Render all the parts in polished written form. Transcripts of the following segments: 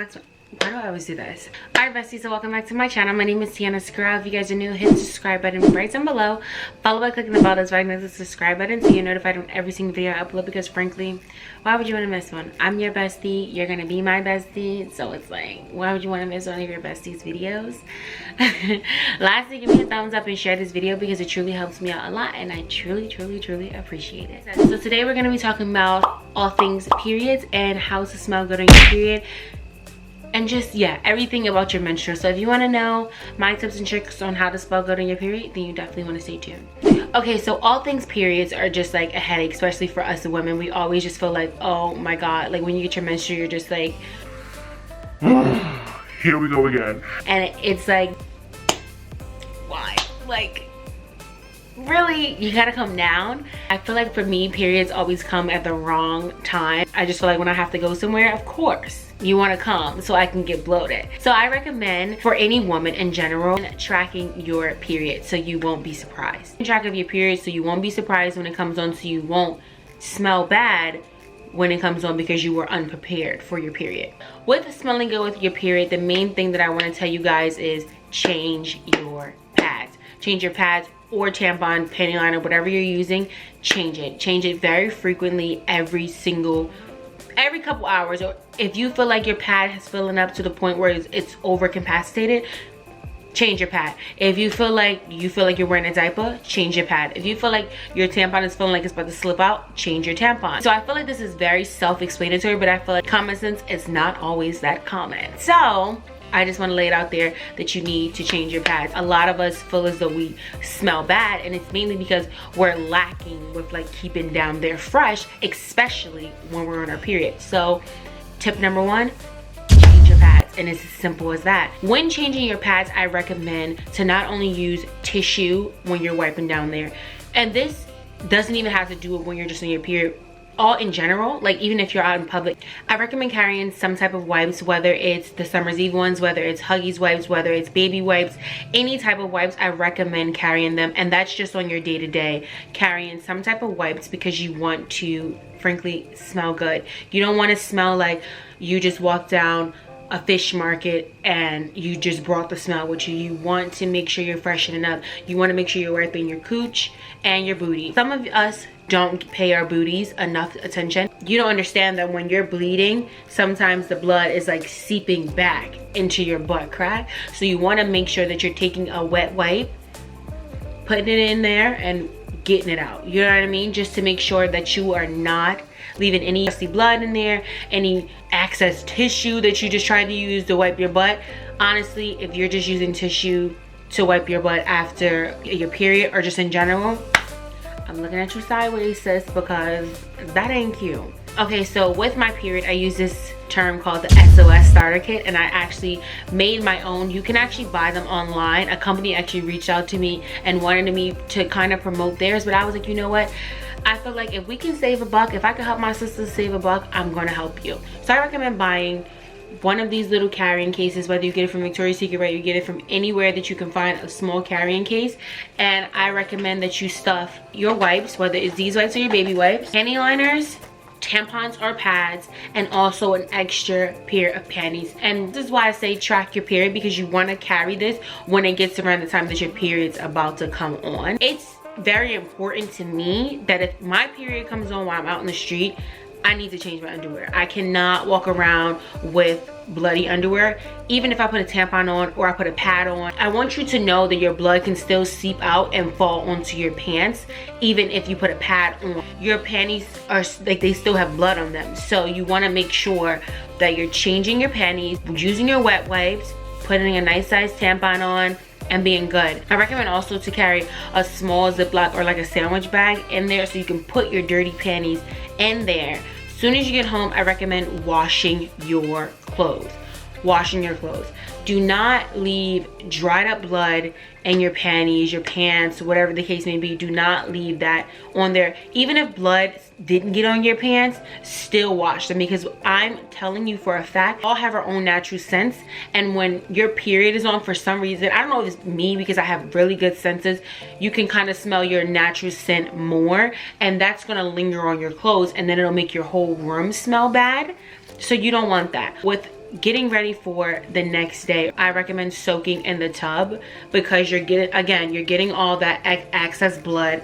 back to, why do I always do this? Alright besties, so welcome back to my channel. My name is Tianna Squarrel. If you guys are new, hit the subscribe button right down below. Follow by clicking the bell that's right next to the subscribe button so you're notified on every single video I upload, because frankly, why would you want to miss one? I'm your bestie, you're gonna be my bestie, so it's like, why would you want to miss one of your bestie's videos? Lastly, give me a thumbs up and share this video because it truly helps me out a lot and I truly appreciate it. So today we're going to be talking about all things periods and how to smell good on your period, and just, yeah, everything about your menstrual. So if you want to know my tips and tricks on how to smell good on your period, then you definitely want to stay tuned. Okay, so all things periods are just like a headache, especially for us women. We always just feel like, oh my god, like when you get your menstrual, you're just like, here we go again. And it's like, why? Like, really, you gotta come down. I feel like for me, periods always come at the wrong time. I just feel like when I have to go somewhere, of course you want to come so I can get bloated. So I recommend for any woman in general, tracking your period so you won't be surprised. Track of your period so you won't be surprised when it comes on, so you won't smell bad when it comes on because you were unprepared for your period. With smelling good with your period, the main thing that I want to tell you guys is change your pads. Change your pads or tampon, panty liner, whatever you're using, change it. Change it very frequently, every couple hours. Or if you feel like your pad is filling up to the point where it's overcapacitated, change your pad. If you feel like you're wearing a diaper, change your pad. If you feel like your tampon is feeling like it's about to slip out, change your tampon. So I feel like this is very self-explanatory, but I feel like common sense is not always that common. So I just want to lay it out there that you need to change your pads. A lot of us feel as though we smell bad, and it's mainly because we're lacking with like keeping down their fresh, especially when we're on our period. So tip number one, change your pads, and it's as simple as that. When changing your pads, I recommend to not only use tissue when you're wiping down there, and this doesn't even have to do with when you're just on your period. All in general, like even if you're out in public, I recommend carrying some type of wipes, whether it's the Summer's Eve ones, whether it's Huggies wipes, whether it's baby wipes, any type of wipes. I recommend carrying them, and that's just on your day-to-day, carrying some type of wipes because you want to frankly smell good. You don't want to smell like you just walked down a fish market and you just brought the smell with you. You want to make sure you're freshening up. You want to make sure you're wiping your cooch and your booty. Some of us don't pay our booties enough attention. You don't understand that when you're bleeding, sometimes the blood is like seeping back into your butt crack. So you want to make sure that you're taking a wet wipe, putting it in there and getting it out. You know what I mean? Just to make sure that you are not leaving any dusty blood in there, any excess tissue that you just tried to use to wipe your butt. Honestly, if you're just using tissue to wipe your butt after your period or just in general, I'm looking at you sideways, sis, because that ain't cute. Okay, so with my period, I use this term called the SOS starter kit, and I actually made my own. You can actually buy them online. A company actually reached out to me and wanted me to kind of promote theirs, but I was like, you know what? I feel like if we can save a buck, if I can help my sisters save a buck, I'm gonna help you. So I recommend buying one of these little carrying cases, whether you get it from Victoria's Secret, right? You get it from anywhere that you can find a small carrying case. And I recommend that you stuff your wipes, whether it's these wipes or your baby wipes, panty liners, tampons or pads, and also an extra pair of panties. And this is why I say track your period, because you want to carry this when it gets around the time that your period's about to come on. It's very important to me that if my period comes on while I'm out in the street, I need to change my underwear. I cannot walk around with bloody underwear. Even if I put a tampon on or I put a pad on, I want you to know that your blood can still seep out and fall onto your pants. Even if you put a pad on, your panties are like, they still have blood on them. So you want to make sure that you're changing your panties, using your wet wipes, putting a nice size tampon on, and being good. I recommend also to carry a small Ziploc or like a sandwich bag in there so you can put your dirty panties in there. As soon as you get home, I recommend washing your clothes. Washing your clothes. Do not leave dried up blood in your panties, your pants, whatever the case may be. Do not leave that on there. Even if blood didn't get on your pants, still wash them, because I'm telling you for a fact, all have our own natural scents, and when your period is on, for some reason, I don't know if it's me because I have really good senses, you can kind of smell your natural scent more, and that's gonna linger on your clothes, and then it'll make your whole room smell bad. So you don't want that. With getting ready for the next day, I recommend soaking in the tub, because you're getting all that excess blood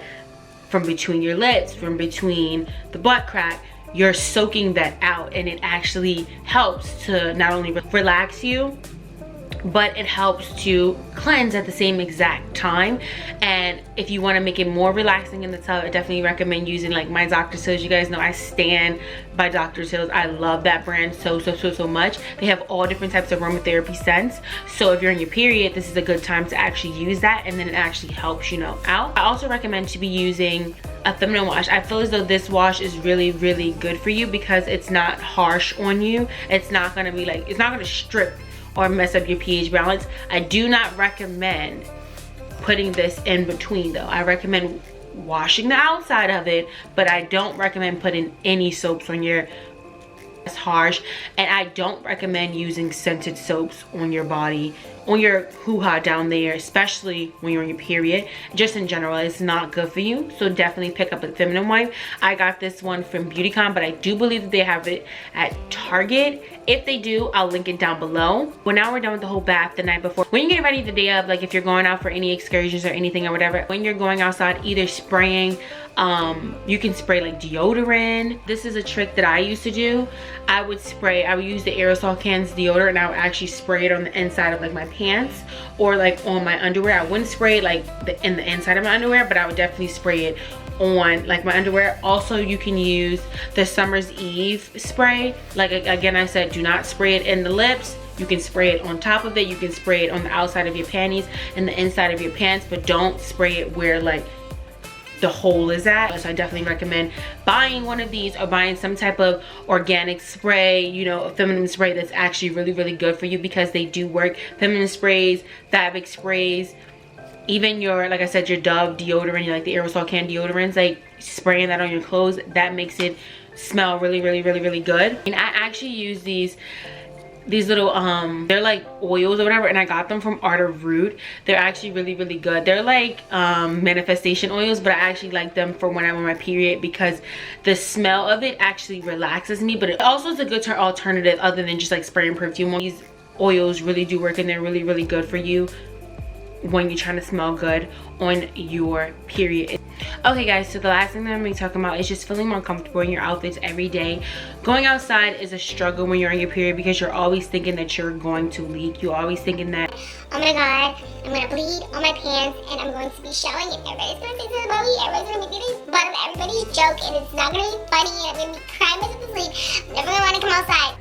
from between your lips, from between the butt crack. You're soaking that out, and it actually helps to not only relax you, but it helps to cleanse at the same exact time. And if you want to make it more relaxing in the tub, I definitely recommend using like my Dr. Teal's. You guys know I stand by Dr. Teal's. I love that brand so much. They have all different types of aromatherapy scents, so if you're on your period, this is a good time to actually use that, and then it actually helps, you know, out. I also recommend to be using a feminine wash. I feel as though this wash is really good for you, because it's not harsh on you. It's not gonna be like, it's not gonna strip or mess up your pH balance. I do not recommend putting this in between though. I recommend washing the outside of it, but I don't recommend putting any soaps on your, it's harsh. And I don't recommend using scented soaps on your body, on your hoo-ha down there, especially when you're on your period. Just in general, it's not good for you. So definitely pick up a feminine wipe. I got this one from Beautycon, but I do believe that they have it at Target. If they do, I'll link it down below. Well, now we're done with the whole bath the night before. When you get ready the day of, like if you're going out for any excursions or anything or whatever, when you're going outside, either spraying, you can spray like deodorant. This is a trick that I used to do. I would use the aerosol cans deodorant, and I would actually spray it on the inside of like my pants or like on my underwear. I wouldn't spray it like in the inside of my underwear, but I would definitely spray it on like my underwear. Also, you can use the Summer's Eve spray. Like again, I said, do not spray it in the lips. You can spray it on top of it. You can spray it on the outside of your panties and the inside of your pants, but don't spray it where like the hole is at. So I definitely recommend buying one of these, or buying some type of organic spray, you know, a feminine spray that's actually really good for you, because they do work. Feminine sprays, fabric sprays, even your, like I said, your Dove deodorant, like the aerosol can deodorants, like spraying that on your clothes, that makes it smell really good. And I actually use these little they're like oils or whatever, and I got them from Art of Root. They're actually really good. They're like manifestation oils, but I actually like them for when I'm on my period, because the smell of it actually relaxes me, but it also is a good alternative other than just like spraying perfume. These oils really do work, and they're really good for you when you're trying to smell good on your period. Okay guys, so the last thing that I'm gonna be talking about is just feeling more comfortable in your outfits every day. Going outside is a struggle when you're on your period, because you're always thinking that you're going to leak. You're always thinking that, oh my god, I'm gonna bleed on my pants and I'm going to be showing, and everybody's gonna think this about me. Everybody's gonna be making fun of everybody's joke, and it's not gonna be funny, and I'm gonna be crying myself to sleep. I'm never gonna wanna come outside.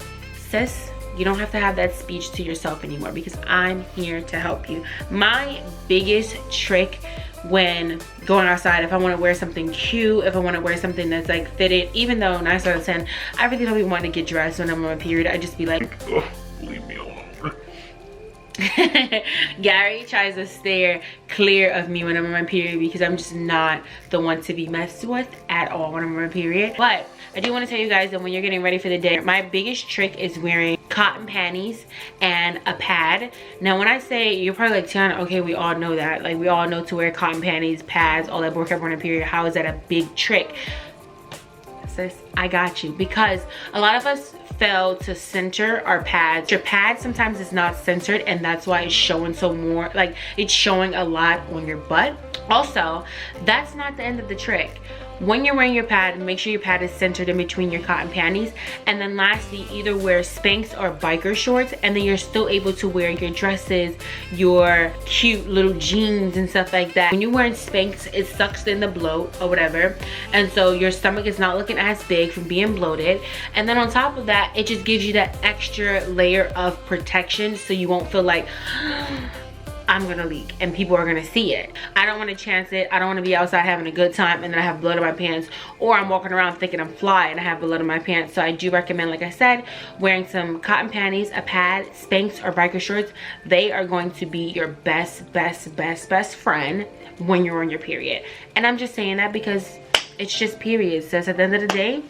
sis, you don't have to have that speech to yourself anymore, because I'm here to help you. My biggest trick when going outside, if I want to wear something cute, if I want to wear something that's like fitted, even though 9 out of 10 I really don't even want to get dressed when I'm on my period, I just be like, oh, leave me alone. Gary tries to steer clear of me when I'm on my period, because I'm just not the one to be messed with at all when I'm on my period. But I do want to tell you guys that when you're getting ready for the day, my biggest trick is wearing cotton panties and a pad. Now when I say, you're probably like, Tianna, okay, we all know that, like we all know to wear cotton panties, pads, all that, work up on a period. How is that a big trick? Sis, I got you, because a lot of us fail to center our pads. Your pad sometimes is not centered, and that's why it's showing so more, like it's showing a lot on your butt. Also, that's not the end of the trick. When you're wearing your pad, make sure your pad is centered in between your cotton panties. And then lastly, either wear Spanx or biker shorts, and then you're still able to wear your dresses, your cute little jeans and stuff like that. When you're wearing Spanx, it sucks in the bloat or whatever, and so your stomach is not looking as big from being bloated. And then on top of that, it just gives you that extra layer of protection, so you won't feel like I'm gonna leak and people are gonna see it. I don't want to chance it. I don't want to be outside having a good time and then I have blood on my pants, or I'm walking around thinking I'm fly and I have blood on my pants. So I do recommend, like I said, wearing some cotton panties, a pad, Spanx or biker shorts. They are going to be your best friend when you're on your period. And I'm just saying that because it's just periods. So at the end of the day,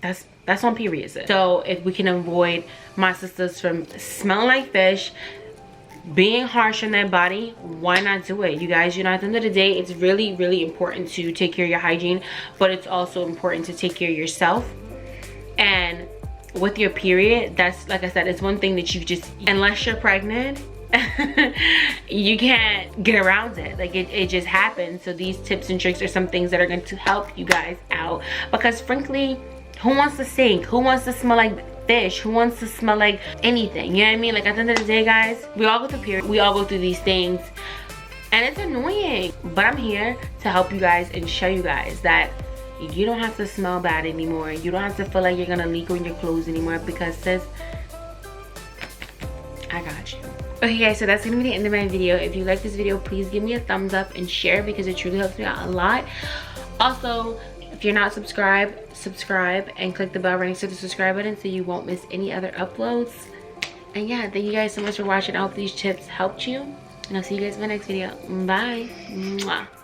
that's on periods. So if we can avoid my sisters from smelling like fish, being harsh on their body, why not do it? You guys, you know, at the end of the day, it's really important to take care of your hygiene, but it's also important to take care of yourself. And with your period, that's, like I said, it's one thing that you just, unless you're pregnant, you can't get around it. Like it just happens. So these tips and tricks are some things that are going to help you guys out, because frankly, who wants to stink? Who wants to smell like fish? Who wants to smell like anything? You know what I mean? Like at the end of the day, guys, we all go through period, we all go through these things, and it's annoying, but I'm here to help you guys and show you guys that you don't have to smell bad anymore. You don't have to feel like you're gonna leak on your clothes anymore, because sis, I got you. Okay guys, so that's gonna be the end of my video. If you like this video, please give me a thumbs up and share, because it truly helps me out a lot. Also, if you're not subscribed, subscribe and click the bell right next to the subscribe button so you won't miss any other uploads. And yeah, thank you guys so much for watching. I hope these tips helped you, and I'll see you guys in my next video. Bye. Mwah.